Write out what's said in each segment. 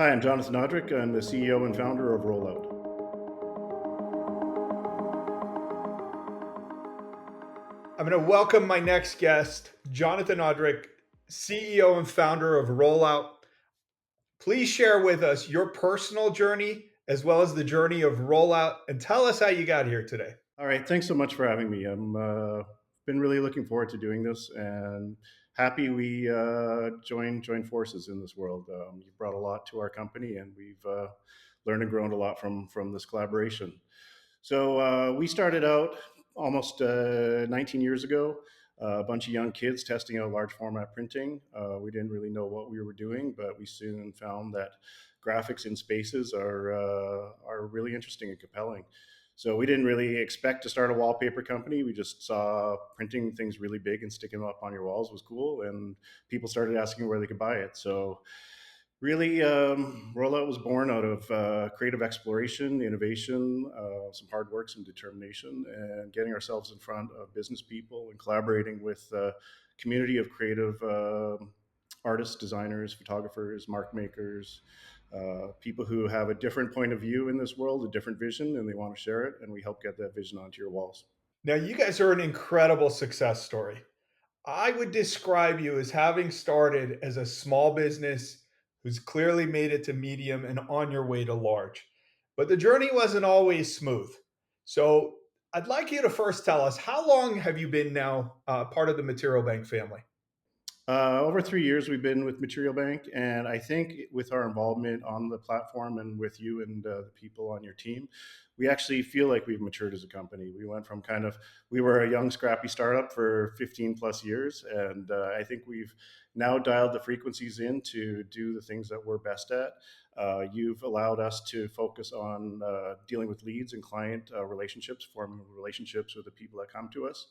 Hi, I'm Jonathan Nodrick. I'm the CEO and founder of Rollout. I'm going to welcome my next guest, Jonathan Nodrick, CEO and founder of Rollout. Please share with us your personal journey as well as the journey of Rollout and tell us how you got here today. All right, thanks so much for having me. I'm been really looking forward to doing this, and happy we joined forces in this world. You've brought a lot to our company, and we've learned and grown a lot from this collaboration. So we started out almost 19 years ago. A bunch of young kids testing out large format printing. We didn't really know what we were doing, but we soon found that graphics in spaces are really interesting and compelling. So we didn't really expect to start a wallpaper company. We just saw printing things really big and sticking them up on your walls was cool, and people started asking where they could buy it. So really, Rollout was born out of creative exploration, innovation, some hard work, some determination, and getting ourselves in front of business people and collaborating with a community of creative artists, designers, photographers, mark makers, people who have a different point of view in this world, a different vision, and they want to share it. And we help get that vision onto your walls. Now, you guys are an incredible success story. I would describe you as having started as a small business who's clearly made it to medium and on your way to large. But the journey wasn't always smooth. So I'd like you to first tell us how long have you been now part of the Material Bank family? Over 3 years, we've been with Material Bank, and I think with our involvement on the platform and with you and the people on your team, we actually feel like we've matured as a company. We went from we were a young, scrappy startup for 15 plus years, and I think we've now dialed the frequencies in to do the things that we're best at. You've allowed us to focus on dealing with leads and client relationships, forming relationships with the people that come to us,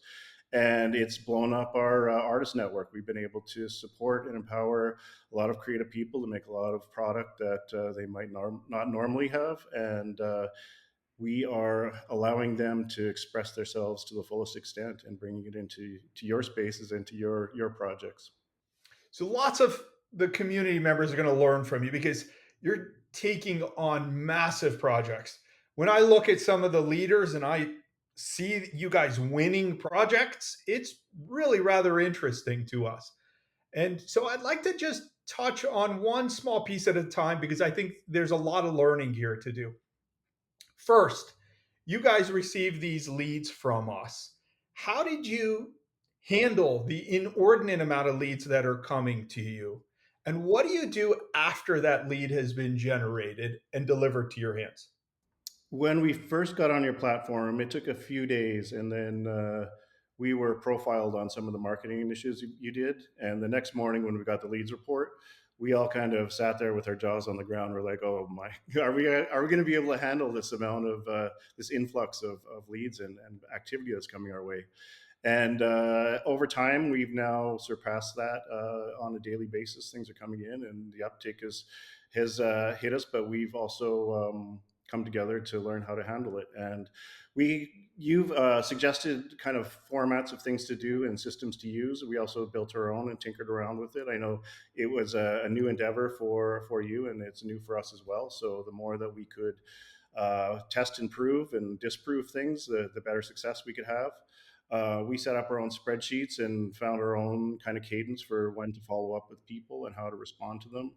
and it's blown up our artist network. We've been able to support and empower a lot of creative people to make a lot of product that they might not normally have, and we are allowing them to express themselves to the fullest extent and bringing it into your spaces and to your projects. So lots of the community members are going to learn from you because you're taking on massive projects. When I look at some of the leaders and I see you guys winning projects, it's really rather interesting to us. And so I'd like to just touch on one small piece at a time because I think there's a lot of learning here to do. First, you guys received these leads from us. How did you handle the inordinate amount of leads that are coming to you? And what do you do after that lead has been generated and delivered to your hands? When we first got on your platform, it took a few days, and then we were profiled on some of the marketing initiatives you did. And the next morning, when we got the leads report, we all kind of sat there with our jaws on the ground. We're like, "Oh my, are we going to be able to handle this amount of this influx of leads and activity that's coming our way?" And over time, we've now surpassed that on a daily basis. Things are coming in, and the uptick has hit us, but we've also come together to learn how to handle it. And you've suggested kind of formats of things to do and systems to use. We also built our own and tinkered around with it. I know it was a new endeavor for you, and it's new for us as well. So the more that we could test and prove and disprove things, the better success we could have. We set up our own spreadsheets and found our own kind of cadence for when to follow up with people and how to respond to them.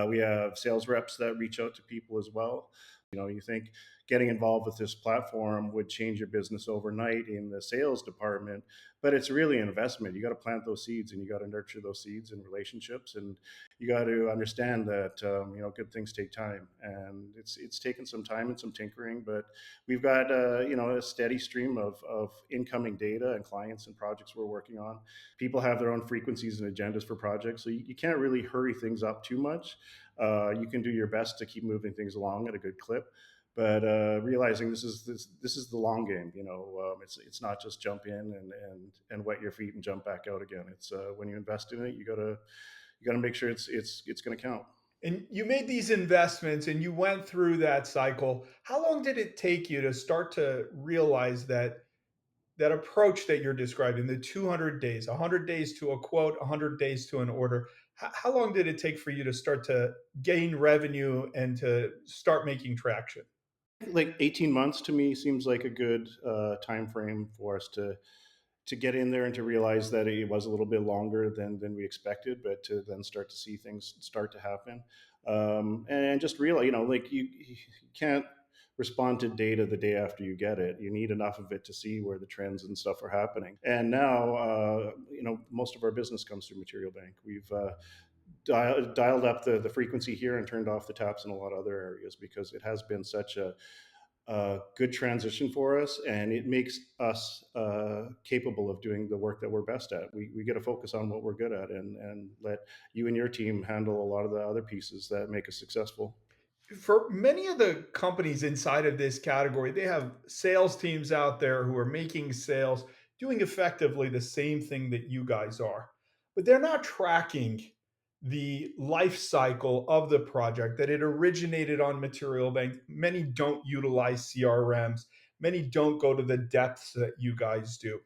We have sales reps that reach out to people as well. You think getting involved with this platform would change your business overnight in the sales department, but it's really an investment. You got to plant those seeds, and you got to nurture those seeds and relationships, and you got to understand that good things take time, and it's taken some time and some tinkering, but we've got a steady stream of incoming data and clients and projects we're working on. People have their own frequencies and agendas for projects, so you can't really hurry things up too much. You can do your best to keep moving things along at a good clip, but realizing this is the long game. It's not just jump in and wet your feet and jump back out again. It's when you invest in it, you gotta make sure it's going to count. And you made these investments and you went through that cycle. How long did it take you to start to realize that that approach that you're describing, the 200 days, 100 days to a quote, 100 days to an order, how long did it take for you to start to gain revenue and to start making traction? Like 18 months to me seems like a good time frame for us to get in there and to realize that it was a little bit longer than we expected, but to then start to see things start to happen, and just realize, like you can't respond to data the day after you get it. You need enough of it to see where the trends and stuff are happening. And now, most of our business comes through Material Bank. We've dialed up the frequency here and turned off the taps in a lot of other areas because it has been such a good transition for us, and it makes us capable of doing the work that we're best at. We get to focus on what we're good at, and let you and your team handle a lot of the other pieces that make us successful. For many of the companies inside of this category, they have sales teams out there who are making sales, doing effectively the same thing that you guys are, but they're not tracking the life cycle of the project that it originated on Material Bank. Many don't utilize CRMs, many don't go to the depths that you guys do.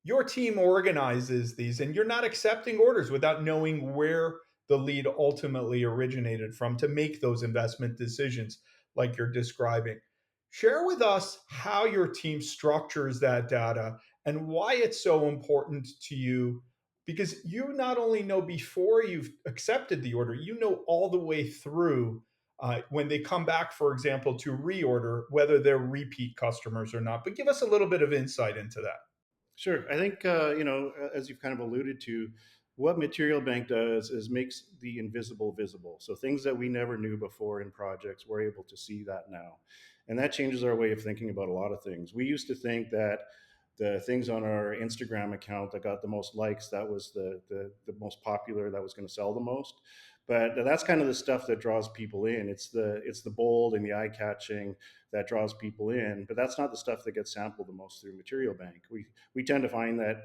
Your team organizes these, and you're not accepting orders without knowing where the lead ultimately originated from to make those investment decisions like you're describing. Share with us how your team structures that data and why it's so important to you, because you not only know before you've accepted the order, you know all the way through, when they come back, for example, to reorder, whether they're repeat customers or not. But give us a little bit of insight into that. Sure. I think, as you've kind of alluded to, what Material Bank does is makes the invisible visible. So things that we never knew before in projects, we're able to see that now. And that changes our way of thinking about a lot of things. We used to think that the things on our Instagram account that got the most likes, that was the most popular, that was going to sell the most. But that's kind of the stuff that draws people in. It's the bold and the eye catching that draws people in. But that's not the stuff that gets sampled the most through Material Bank. We tend to find that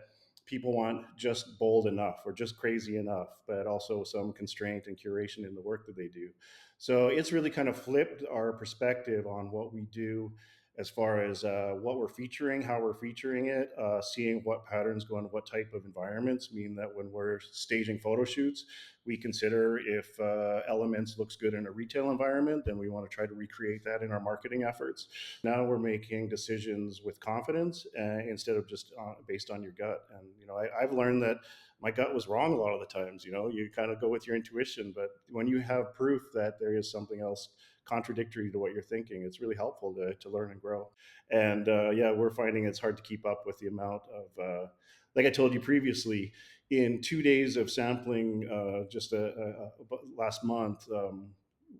people want just bold enough or just crazy enough, but also some constraint and curation in the work that they do. So it's really kind of flipped our perspective on what we do as far as what we're featuring, how we're featuring it, seeing what patterns go into what type of environments. Mean that when we're staging photo shoots, we consider if elements looks good in a retail environment, then we want to try to recreate that in our marketing efforts. Now we're making decisions with confidence instead of just based on your gut. And I've learned that my gut was wrong a lot of the times. You kind of go with your intuition, but when you have proof that there is something else contradictory to what you're thinking, it's really helpful to learn and grow. And yeah, we're finding it's hard to keep up with the amount of, like I told you previously, in 2 days of sampling, just last month,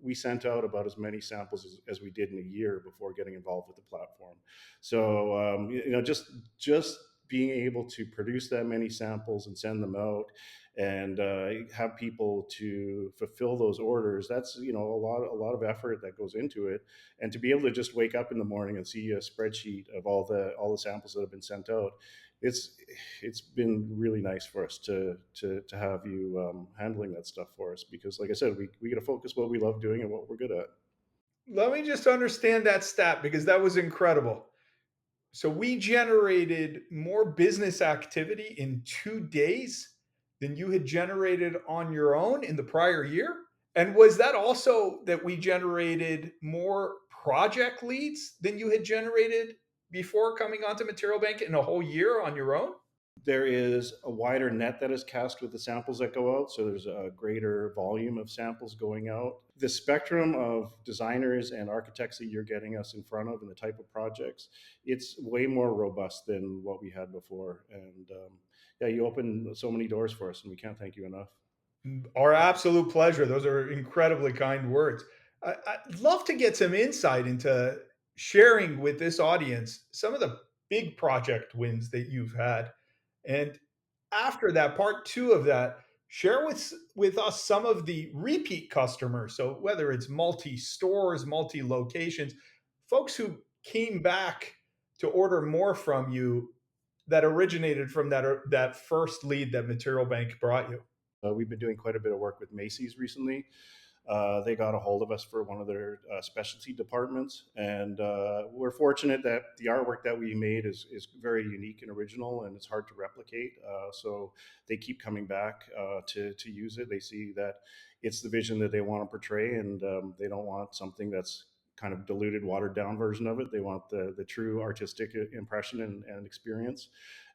we sent out about as many samples as we did in a year before getting involved with the platform. So just being able to produce that many samples and send them out and have people to fulfill those orders, that's a lot of effort that goes into it. And to be able to just wake up in the morning and see a spreadsheet of all the samples that have been sent out, it's it's been really nice for us to have you handling that stuff for us, because like I said, we got to focus what we love doing and what we're good at. Let me just understand that stat because that was incredible. So we generated more business activity in 2 days than you had generated on your own in the prior year? And was that also that we generated more project leads than you had generated before coming onto Material Bank in a whole year on your own? There is a wider net that is cast with the samples that go out, so there's a greater volume of samples going out. The spectrum of designers and architects that you're getting us in front of and the type of projects, it's way more robust than what we had before. And yeah, you open so many doors for us, and we can't thank you enough. Our absolute pleasure. Those are incredibly kind words. I'd love to get some insight into sharing with this audience some of the big project wins that you've had. And after that, part two of that, share with us some of the repeat customers. So whether it's multi stores, multi locations, folks who came back to order more from you that originated from that first lead that Material Bank brought you. We've been doing quite a bit of work with Macy's recently. They got a hold of us for one of their specialty departments, and we're fortunate that the artwork that we made is very unique and original, and it's hard to replicate. So they keep coming back to use it. They see that it's the vision that they want to portray, and they don't want something that's kind of diluted, watered down version of it. They want the true artistic impression and experience.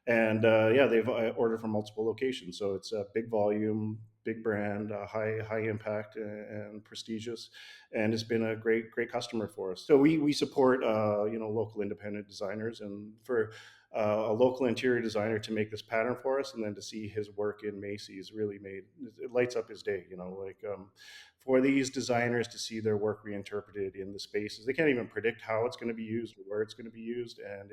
And yeah, they've ordered from multiple locations, so it's a big volume, big brand, high impact, and prestigious, and it's been a great customer for us. So we support local independent designers, and for a local interior designer to make this pattern for us, and then to see his work in Macy's really made it lights up his day. For these designers to see their work reinterpreted in the spaces, they can't even predict how it's going to be used or where it's going to be used, and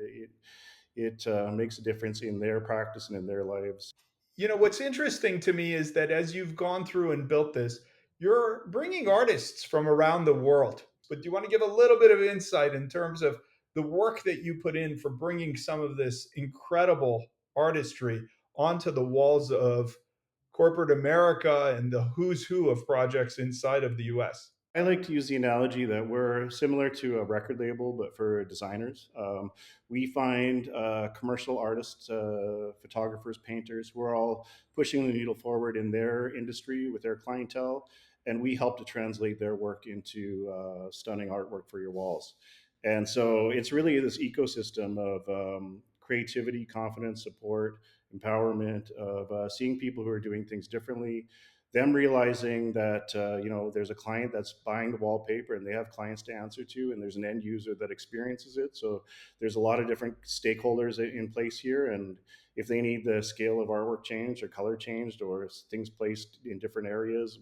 it makes a difference in their practice and in their lives. What's interesting to me is that as you've gone through and built this, you're bringing artists from around the world. But do you want to give a little bit of insight in terms of the work that you put in for bringing some of this incredible artistry onto the walls of corporate America and the who's who of projects inside of the US? I like to use the analogy that we're similar to a record label, but for designers. We find commercial artists, photographers, painters who are all pushing the needle forward in their industry with their clientele, and we help to translate their work into stunning artwork for your walls. And so it's really this ecosystem of creativity, confidence, support, empowerment, of seeing people who are doing things differently, them realizing that there's a client that's buying the wallpaper and they have clients to answer to, and there's an end user that experiences it. So there's a lot of different stakeholders in place here, and if they need the scale of artwork changed or color changed or things placed in different areas,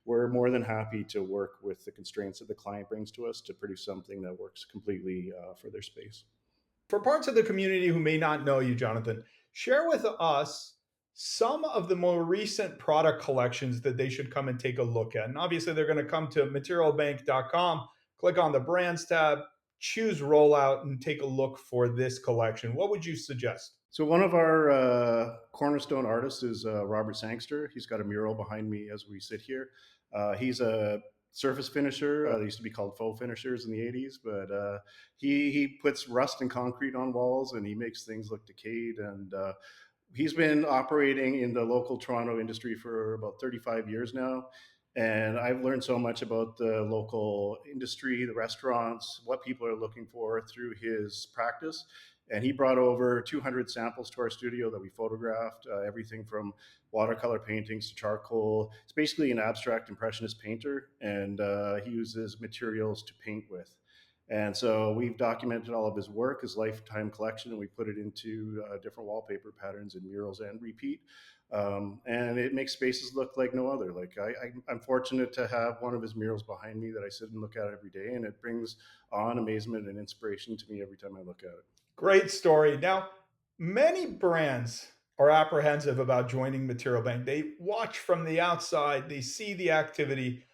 we're more than happy to work with the constraints that the client brings to us to produce something that works completely for their space. For parts of the community who may not know you, Jonathan, share with us some of the more recent product collections that they should come and take a look at. And obviously, they're going to come to materialbank.com, click on the brands tab, choose rollout, and take a look for this collection. What would you suggest? So one of our cornerstone artists is Robert Sangster. He's got a mural behind me as we sit here. He's a surface finisher. They used to be called faux finishers in the 80s, but he puts rust and concrete on walls, and he makes things look decayed. And he's been operating in the local Toronto industry for about 35 years now. And I've learned so much about the local industry, the restaurants, what people are looking for through his practice. And he brought over 200 samples to our studio that we photographed, everything from watercolor paintings to charcoal. It's basically an abstract impressionist painter, and he uses materials to paint with. And so we've documented all of his work, his lifetime collection, and we put it into different wallpaper patterns and murals and repeat. And it makes spaces look like no other. I'm fortunate to have one of his murals behind me that I sit and look at every day, and it brings on amazement and inspiration to me every time I look at it. Great story. Now, many brands are apprehensive about joining Material Bank. They watch from the outside, they see the activity.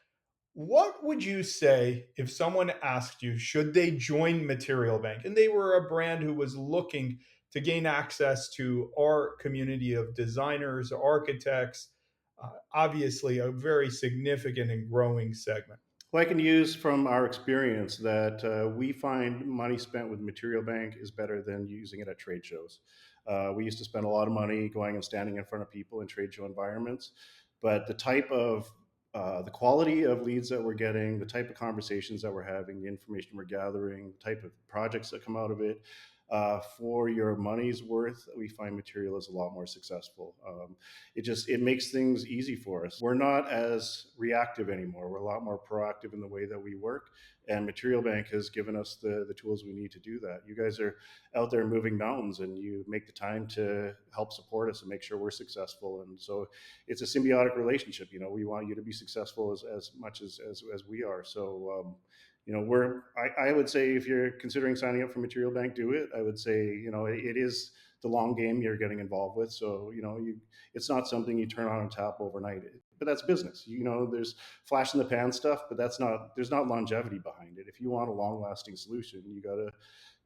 What would you say if someone asked you, should they join Material Bank? And they were a brand who was looking to gain access to our community of designers, architects, obviously a very significant and growing segment. Well, I can use from our experience that we find money spent with Material Bank is better than using it at trade shows. We used to spend a lot of money going and standing in front of people in trade show environments, but the quality of leads that we're getting, the type of conversations that we're having, the information we're gathering, the type of projects that come out of it, for your money's worth, we find Material is a lot more successful. It makes things easy for us. We're not as reactive anymore. We're a lot more proactive in the way that we work, and Material Bank has given us the tools we need to do that. You guys are out there moving mountains, and you make the time to help support us and make sure we're successful. And so it's a symbiotic relationship. We want you to be successful as much as we are. So I would say if you're considering signing up for Material Bank, do it. I would say it is the long game you're getting involved with. So it's not something you turn on and tap overnight. But that's business. There's flash in the pan stuff, but there's not longevity behind it. If you want a long lasting solution, you got to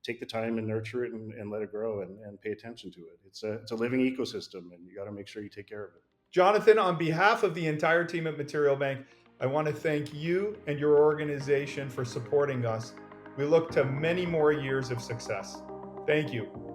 take the time and nurture it and let it grow and pay attention to it. It's a living ecosystem, and you got to make sure you take care of it. Jonathan, on behalf of the entire team at Material Bank, I want to thank you and your organization for supporting us. We look to many more years of success. Thank you.